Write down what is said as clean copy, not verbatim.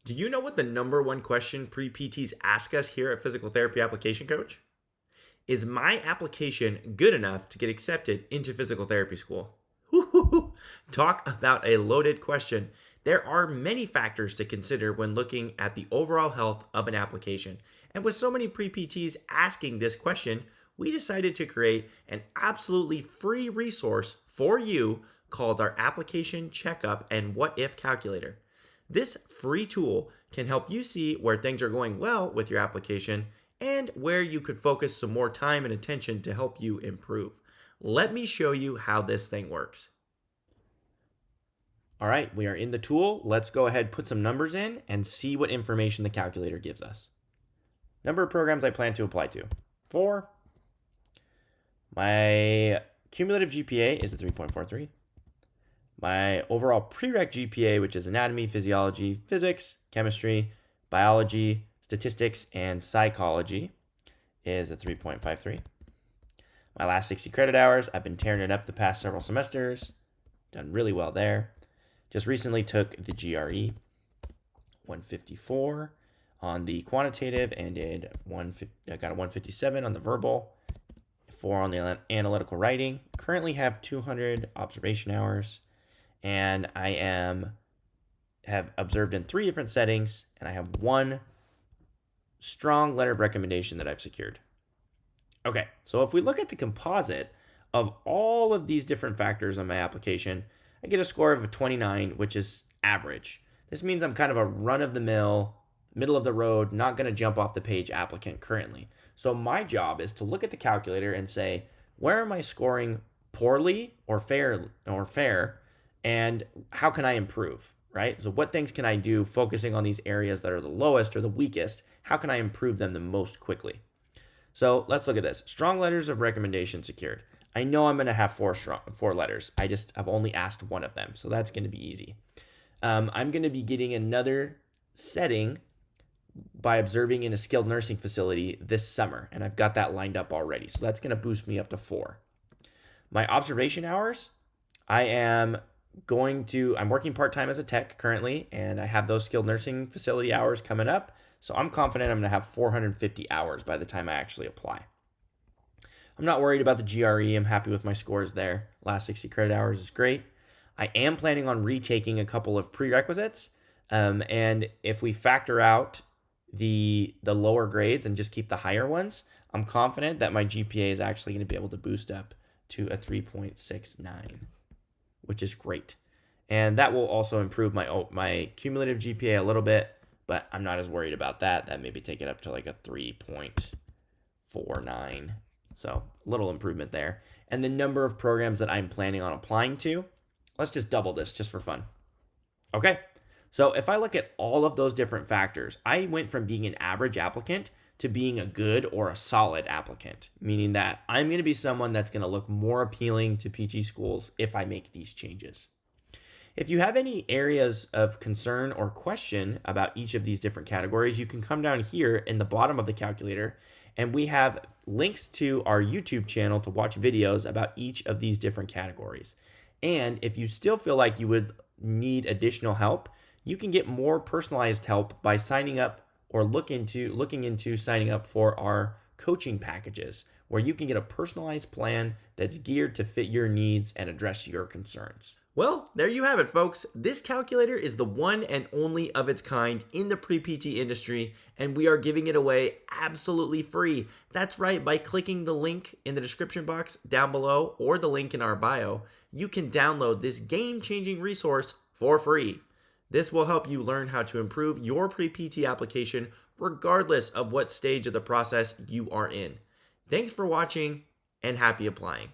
Do you know what the number one question pre-PTs ask us here at Physical Therapy Application Coach? Is my application good enough to get accepted into physical therapy school? Talk about a loaded question. There are many factors to consider when looking at the overall health of an application. And with so many pre-PTs asking this question, we decided to create an absolutely free resource for you called our Application Checkup and What If Calculator. This free tool can help you see where things are going well with your application and where you could focus some more time and attention to help you improve. Let me show you how this thing works. All right, we are in the tool. Let's go ahead, put some numbers in, and see what information the calculator gives us. Number of programs I plan to apply to. 4. My cumulative GPA is a 3.43. My overall prereq GPA, which is anatomy, physiology, physics, chemistry, biology, statistics, and psychology, is a 3.53. My last 60 credit hours, I've been tearing it up the past several semesters. Done really well there. Just recently took the GRE, 154 on the quantitative, and I got a 157 on the verbal, 4 on the analytical writing. Currently have 200 observation hours, and I have observed in 3 different settings, and I have 1 strong letter of recommendation that I've secured. Okay, so if we look at the composite of all of these different factors on my application, I get a score of a 29, which is average. This means I'm kind of a run-of-the-mill, middle-of-the-road, not going to jump off the page applicant currently. So my job is to look at the calculator and say, where am I scoring poorly or fair, and how can I improve, right? So what things can I do focusing on these areas that are the lowest or the weakest? How can I improve them the most quickly? So let's look at this. Strong letters of recommendation secured. I know I'm going to have 4 letters. I've only asked 1 of them, so that's going to be easy. I'm going to be getting another setting by observing in a skilled nursing facility this summer, and I've got that lined up already. So that's going to boost me up to 4. My observation hours, I'm working part-time as a tech currently, and I have those skilled nursing facility hours coming up. So I'm confident I'm going to have 450 hours by the time I actually apply. I'm not worried about the GRE. I'm happy with my scores there. Last 60 credit hours is great. I am planning on retaking a couple of prerequisites. And if we factor out the lower grades and just keep the higher ones, I'm confident that my GPA is actually going to be able to boost up to a 3.69, which is great. And that will also improve my cumulative GPA a little bit, but I'm not as worried about that. That maybe take it up to like a 3.49. So a little improvement there. And the number of programs that I'm planning on applying to, let's just double this just for fun. Okay, so if I look at all of those different factors, I went from being an average applicant to being a good or a solid applicant, meaning that I'm going to be someone that's going to look more appealing to PT schools if I make these changes. If you have any areas of concern or question about each of these different categories, you can come down here in the bottom of the calculator, and we have links to our YouTube channel to watch videos about each of these different categories. And if you still feel like you would need additional help, you can get more personalized help by signing up or looking into signing up for our coaching packages, where you can get a personalized plan that's geared to fit your needs and address your concerns. Well, there you have it, folks. This calculator is the one and only of its kind in the pre-PT industry, and we are giving it away absolutely free. That's right, by clicking the link in the description box down below or the link in our bio, you can download this game-changing resource for free. This will help you learn how to improve your pre-PT application regardless of what stage of the process you are in. Thanks for watching, and happy applying.